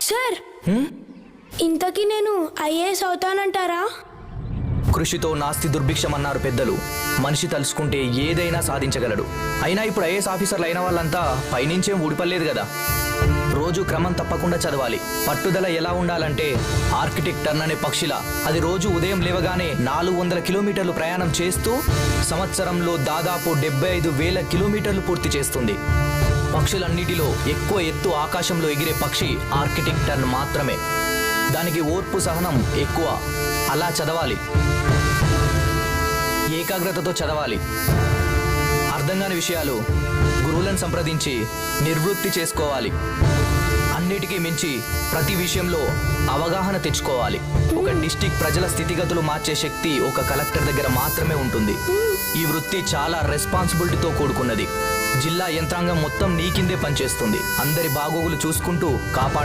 Sir ఇంతకీ నేను IAS అవుతానంటారా? కృషితో నాస్తి దుర్భిక్షం అన్నారు పెద్దలు. మనిషి తలుసుకుంటే ఏదైనా సాధించగలడు. అయినా ఇప్పుడు ఐఏఎస్ ఆఫీసర్లు అయిన వాళ్ళంతా పైనుంచేం ఊడిపడలేదు కదా. రోజు క్రమం తప్పకుండా చదవాలి. పట్టుదల ఎలా ఉండాలంటే ఆర్కిటెక్ట్ టర్న్ అనే పక్షిలా అది రోజు ఉదయం లేవగానే 400 కిలోమీటర్లు ప్రయాణం చేస్తూ సంవత్సరంలో దాదాపు 75,000 కిలోమీటర్లు పూర్తి చేస్తుంది. పక్షులన్నిటిలో ఎక్కువ ఎత్తు ఆకాశంలో ఎగిరే పక్షి ఆర్కిటెక్ట్ టర్న్ మాత్రమే. దానికి ఓర్పు సహనం ఎక్కువ. అలా చదవాలి, ఏకాగ్రతతో చదవాలి. అర్థం కాని విషయాలు గురువులను సంప్రదించి నిర్వృత్తి చేసుకోవాలి. అన్నిటికీ మించి ప్రతి విషయంలో అవగాహన తెచ్చుకోవాలి. ఒక డిస్ట్రిక్ట్ ప్రజల స్థితిగతులు మార్చే శక్తి ఒక కలెక్టర్ దగ్గర మాత్రమే ఉంటుంది. ఈ వృత్తి చాలా రెస్పాన్సిబిలిటీతో కూడుకున్నది. జిల్లా యంత్రాంగం మొత్తం నీ కిందే పనిచేస్తుంది. అందరి బాగోగులు చూసుకుంటూ కాపాడాలి.